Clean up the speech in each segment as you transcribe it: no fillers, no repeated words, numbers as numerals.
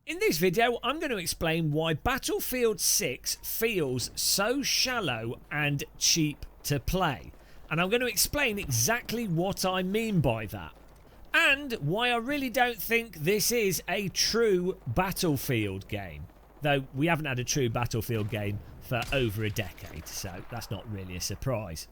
In this video, I'm going to explain why Battlefield 6 feels so shallow and cheap to play. And I'm going to explain exactly what I mean by that. And why I really don't think this is a true Battlefield game. Though we haven't had a true Battlefield game for over a decade, so that's not really a surprise.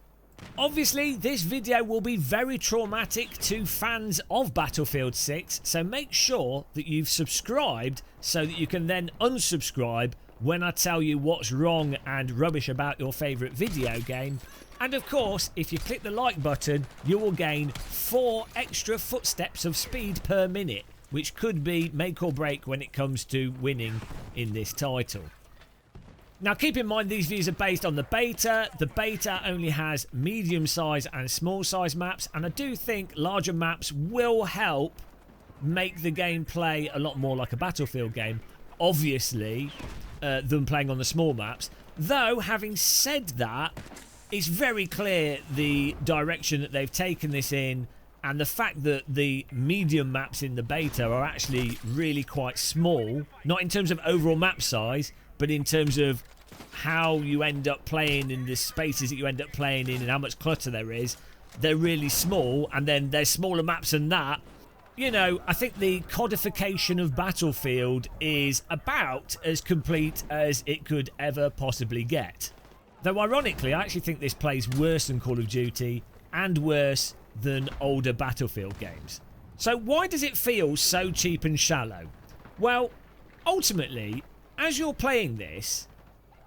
Obviously, this video will be very traumatic to fans of Battlefield 6, so make sure that you've subscribed so that you can then unsubscribe when I tell you what's wrong and rubbish about your favourite video game. And of course, if you click the like button, you will gain 4 extra footsteps of speed per minute, which could be make or break when it comes to winning in this title. Now keep in mind these views are based on the beta. The beta only has medium size and small size maps, and I do think larger maps will help make the gameplay a lot more like a Battlefield game, obviously, than playing on the small maps. Though, having said that, it's very clear the direction that they've taken this in, and the fact that the medium maps in the beta are actually really quite small, not in terms of overall map size, but in terms of how you end up playing in the spaces that you end up playing in and how much clutter there is. They're really small, and then there's smaller maps than that. You know, I think the codification of Battlefield is about as complete as it could ever possibly get. Though ironically, I actually think this plays worse than Call of Duty and worse than older Battlefield games. So why does it feel so cheap and shallow? Well, ultimately, as you're playing this,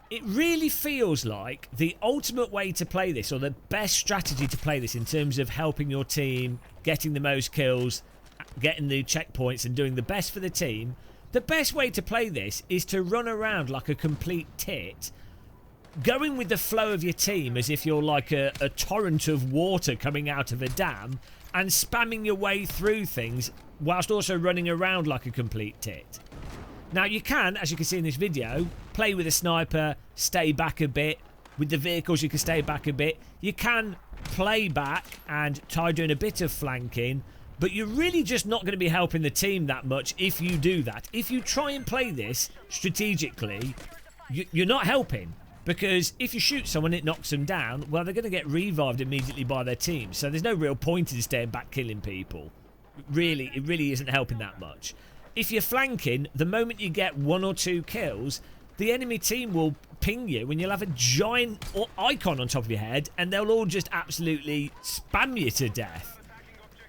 it really feels like the ultimate way to play this, or the best strategy to play this in terms of helping your team, getting the most kills, getting the checkpoints and doing the best for the team. The best way to play this is to run around like a complete tit, going with the flow of your team as if you're like a torrent of water coming out of a dam, and spamming your way through things whilst also running around like a complete tit. Now you can, as you can see in this video, play with a sniper, stay back a bit. With the vehicles you can stay back a bit. You can play back and try doing a bit of flanking, but you're really just not going to be helping the team that much if you do that. If you try and play this strategically, you're not helping. Because if you shoot someone, it knocks them down, well, they're going to get revived immediately by their team. So there's no real point in staying back killing people. Really, it really isn't helping that much. If you're flanking, the moment you get 1 or 2 kills, the enemy team will ping you and you'll have a giant icon on top of your head and they'll all just absolutely spam you to death.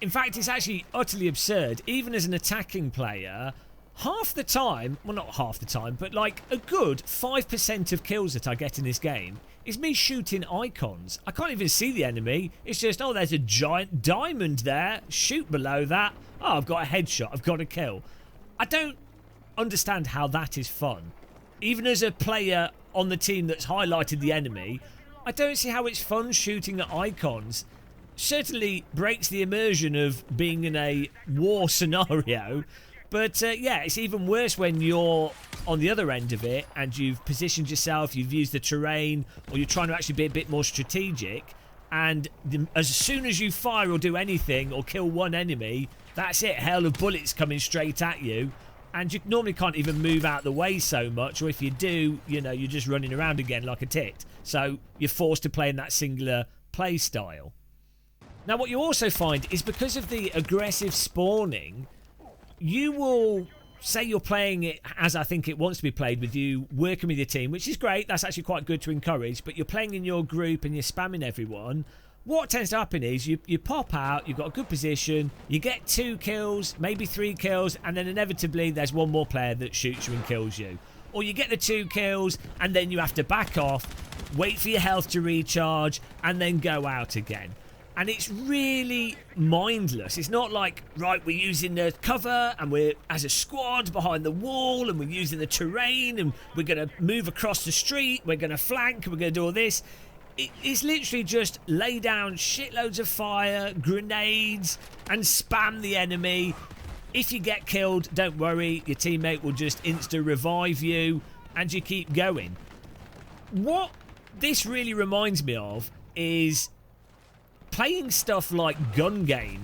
In fact, it's actually utterly absurd. Even as an attacking player, half the time, well, not half the time, but like a good 5% of kills that I get in this game is me shooting icons. I can't even see the enemy. It's just, oh, there's a giant diamond there. Shoot below that. Oh, I've got a headshot. I've got a kill. I don't understand how that is fun. Even as a player on the team that's highlighted the enemy, I don't see how it's fun shooting at icons. Certainly breaks the immersion of being in a war scenario. But yeah, it's even worse when you're on the other end of it and you've positioned yourself, you've used the terrain, or you're trying to actually be a bit more strategic. And as soon as you fire or do anything or kill one enemy, that's it, hail of bullets coming straight at you. And you normally can't even move out the way so much, or if you do, you know, you're just running around again like a tit. So you're forced to play in that singular play style. Now what you also find is because of the aggressive spawning, you will say you're playing it as I think it wants to be played, with you working with your team, which is great. That's actually quite good to encourage, but you're playing in your group and you're spamming everyone. What tends to happen is you pop out, you've got a good position, you get 2 kills, maybe 3 kills, and then inevitably there's one more player that shoots you and kills you. Or you get the 2 kills and then you have to back off, wait for your health to recharge, and then go out again. And it's really mindless. It's not like, right, we're using the cover and we're as a squad behind the wall and we're using the terrain and we're going to move across the street, we're going to flank, we're going to do all this. It's literally just lay down shitloads of fire, grenades, and spam the enemy. If you get killed, don't worry, your teammate will just insta-revive you, and you keep going. What this really reminds me of is playing stuff like gun game,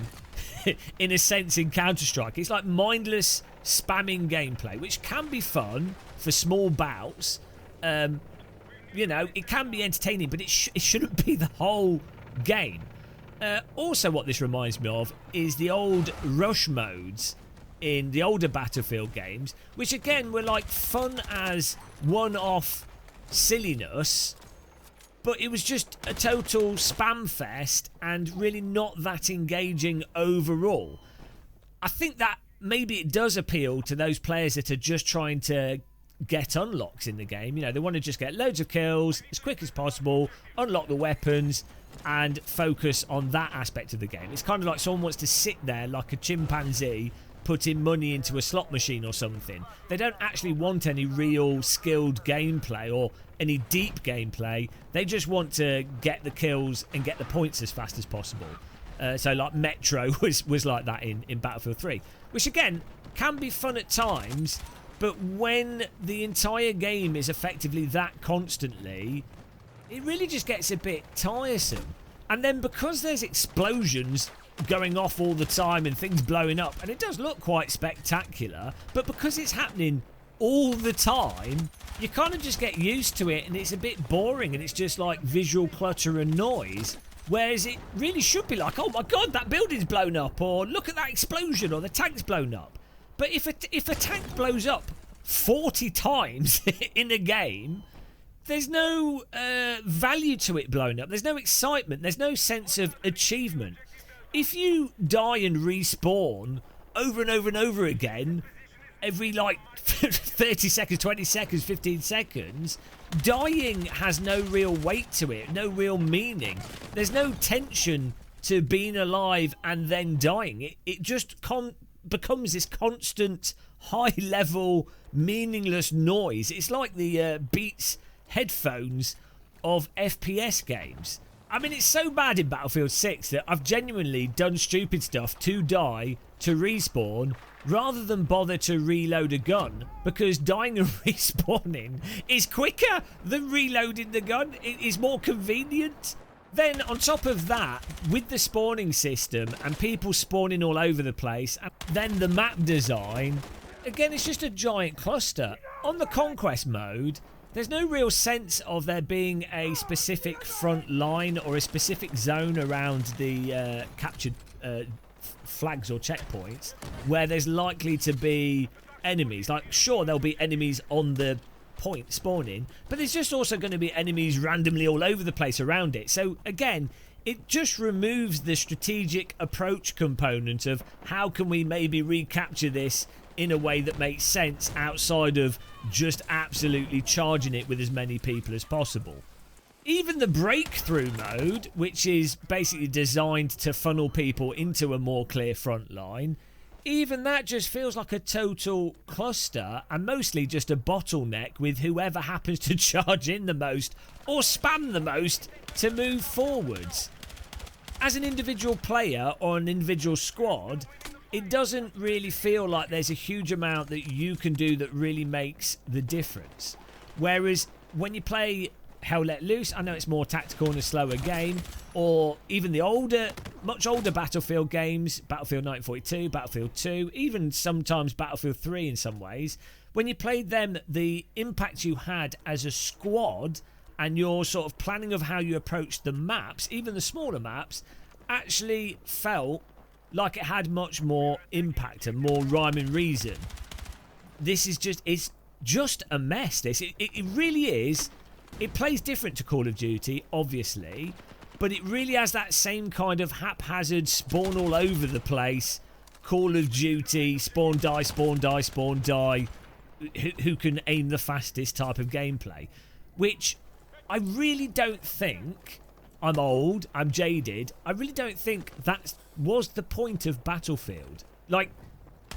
in a sense, in Counter-Strike. It's like mindless spamming gameplay, which can be fun for small bouts. You know, it can be entertaining, but it shouldn't be the whole game. Also, what this reminds me of is the old rush modes in the older Battlefield games, which again were like fun as one-off silliness, but it was just a total spam fest and really not that engaging overall. I think that maybe it does appeal to those players that are just trying to get unlocks in the game. You know, they want to just get loads of kills as quick as possible, unlock the weapons, and focus on that aspect of the game. It's kind of like someone wants to sit there like a chimpanzee putting money into a slot machine or something. They don't actually want any real skilled gameplay or any deep gameplay. They just want to get the kills and get the points as fast as possible. So like Metro was like that in Battlefield 3, which again can be fun at times, but when the entire game is effectively that constantly, it really just gets a bit tiresome. And then because there's explosions going off all the time and things blowing up, and it does look quite spectacular, but because it's happening all the time, you kind of just get used to it, and it's a bit boring, and it's just like visual clutter and noise. Whereas it really should be like, oh my god, that building's blown up, or look at that explosion, or the tank's blown up. But if a tank blows up 40 times in a game, there's no value to it blowing up. There's no excitement. There's no sense of achievement. If you die and respawn over and over and over again, every like 30 seconds, 20 seconds, 15 seconds, dying has no real weight to it, no real meaning. There's no tension to being alive and then dying. It just becomes this constant, high-level, meaningless noise. It's like the Beats headphones of FPS games. I mean, it's so bad in Battlefield 6 that I've genuinely done stupid stuff to die, to respawn, rather than bother to reload a gun, because dying and respawning is quicker than reloading the gun. It is more convenient. Then on top of that, with the spawning system and people spawning all over the place, and then the map design, again, it's just a giant cluster. On the Conquest mode, there's no real sense of there being a specific front line or a specific zone around the captured flags or checkpoints where there's likely to be enemies. Like, sure, there'll be enemies on the point spawning, but there's just also going to be enemies randomly all over the place around it. So again, it just removes the strategic approach component of how can we maybe recapture this in a way that makes sense outside of just absolutely charging it with as many people as possible. Even the breakthrough mode, which is basically designed to funnel people into a more clear front line, even that just feels like a total cluster and mostly just a bottleneck with whoever happens to charge in the most or spam the most to move forwards. As an individual player or an individual squad, it doesn't really feel like there's a huge amount that you can do that really makes the difference. Whereas when you play Hell Let Loose, I know it's more tactical and a slower game, or even the older, much older Battlefield games, Battlefield 1942, Battlefield 2, even sometimes Battlefield 3 in some ways, when you played them, the impact you had as a squad and your sort of planning of how you approached the maps, even the smaller maps, actually felt like it had much more impact and more rhyme and reason. This is just, it's just a mess, this. It really is. It plays different to Call of Duty, obviously, but it really has that same kind of haphazard, spawn all over the place, Call of Duty, spawn, die, spawn, die, spawn, die, who can aim the fastest type of gameplay, which I really don't think, I'm old, I'm jaded, I really don't think that was the point of Battlefield. Like,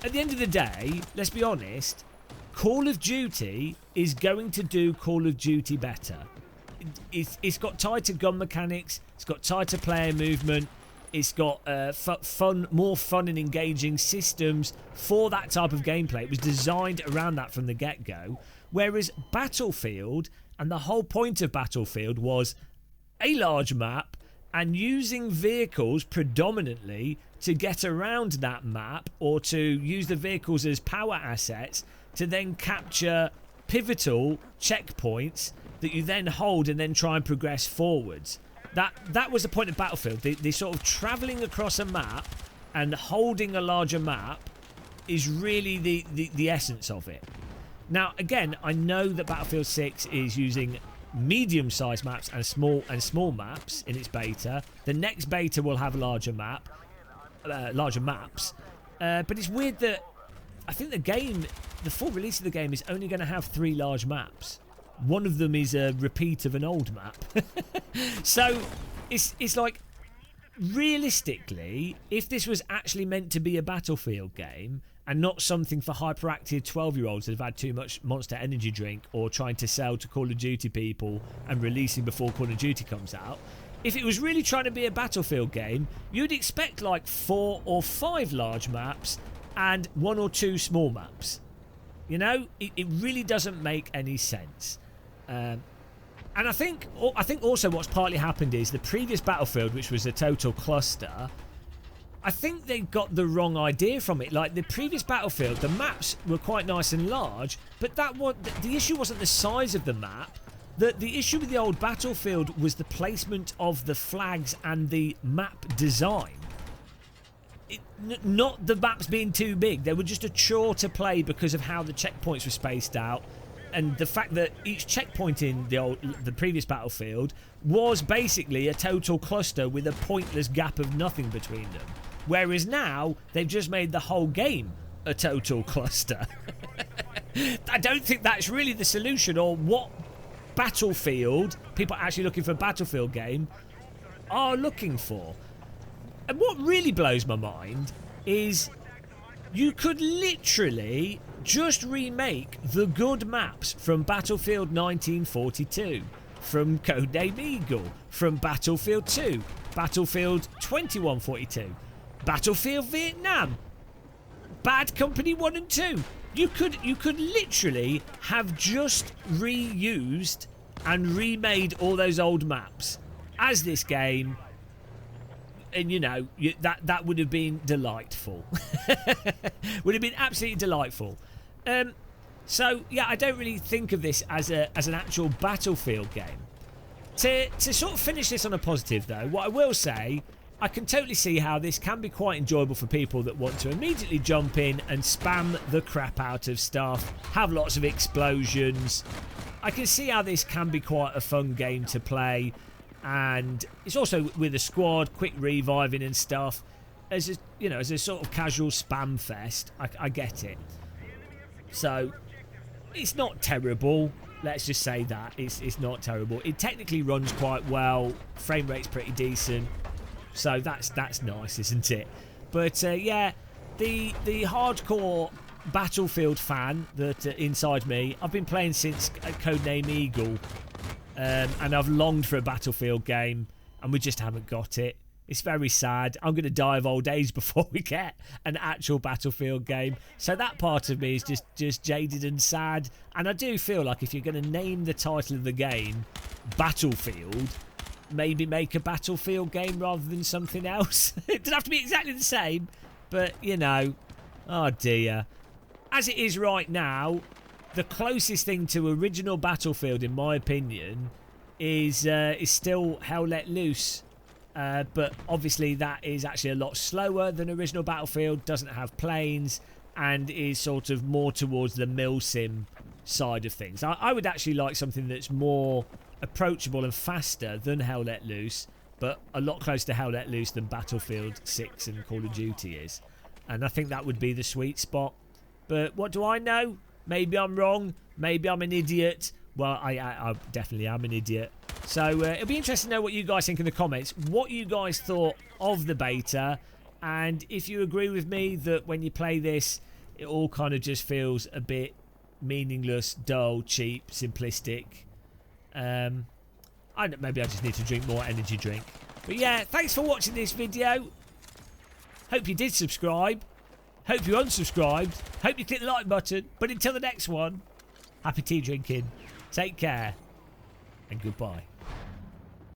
at the end of the day, let's be honest, Call of Duty is going to do Call of Duty better. It's got tighter gun mechanics, it's got tighter player movement, it's got more fun and engaging systems for that type of gameplay. It was designed around that from the get-go. Whereas Battlefield, and the whole point of Battlefield was a large map, and using vehicles predominantly to get around that map, or to use the vehicles as power assets to then capture pivotal checkpoints that you then hold and then try and progress forwards. That was the point of Battlefield. The sort of travelling across a map and holding a larger map is really the essence of it. Now, again, I know that Battlefield 6 is using medium-sized maps and small maps in its beta. The next beta will have larger maps. But it's weird that I think the full release of the game is only going to have 3 large maps. One of them is a repeat of an old map. So it's like, realistically, if this was actually meant to be a Battlefield game and not something for hyperactive 12-year-olds that have had too much Monster Energy drink or trying to sell to Call of Duty people and releasing before Call of Duty comes out, if it was really trying to be a Battlefield game, you'd expect like 4 or 5 large maps and 1 or 2 small maps. You know, it really doesn't make any sense. And I think also what's partly happened is the previous Battlefield, which was a total cluster, I think they got the wrong idea from it. Like the previous Battlefield, the maps were quite nice and large, but the issue wasn't the size of the map. The issue with the old Battlefield was the placement of the flags and the map design. Not the maps being too big. They were just a chore to play because of how the checkpoints were spaced out, and the fact that each checkpoint in the previous Battlefield was basically a total cluster with a pointless gap of nothing between them. Whereas now they've just made the whole game a total cluster. I don't think that's really the solution, or what Battlefield people actually looking for a Battlefield game are looking for. And what really blows my mind is you could literally just remake the good maps from Battlefield 1942, from Codename Eagle, from Battlefield 2, Battlefield 2142, Battlefield Vietnam, Bad Company 1 and 2. You could literally have just reused and remade all those old maps as this game. And, you know, that would have been delightful. Would have been absolutely delightful. So, yeah, I don't really think of this as an actual Battlefield game. To sort of finish this on a positive, though, what I will say, I can totally see how this can be quite enjoyable for people that want to immediately jump in and spam the crap out of stuff, have lots of explosions. I can see how this can be quite a fun game to play. And it's also with a squad, quick reviving and stuff. As a sort of casual spam fest. I get it. So it's not terrible. Let's just say that it's not terrible. It technically runs quite well. Frame rate's pretty decent. So that's nice, isn't it? But yeah, the hardcore Battlefield fan that inside me, I've been playing since Codename Eagle. And I've longed for a Battlefield game, and we just haven't got it. It's very sad. I'm going to die of old age before we get an actual Battlefield game. So that part of me is just jaded and sad. And I do feel like if you're going to name the title of the game Battlefield, maybe make a Battlefield game rather than something else. It doesn't have to be exactly the same, but, you know, oh dear. As it is right now, the closest thing to original Battlefield, in my opinion, is still Hell Let Loose. But obviously that is actually a lot slower than original Battlefield, doesn't have planes, and is sort of more towards the milsim side of things. I would actually like something that's more approachable and faster than Hell Let Loose, but a lot closer to Hell Let Loose than Battlefield 6 and Call of Duty is. And I think that would be the sweet spot. But what do I know? Maybe I'm wrong. Maybe I'm an idiot. Well, I definitely am an idiot. So it'll be interesting to know what you guys think in the comments. What you guys thought of the beta. And if you agree with me that when you play this, it all kind of just feels a bit meaningless, dull, cheap, simplistic. Maybe I just need to drink more energy drink. But yeah, thanks for watching this video. Hope you did subscribe. Hope you unsubscribed. Hope you click the like button. But until the next one, happy tea drinking. Take care. And goodbye.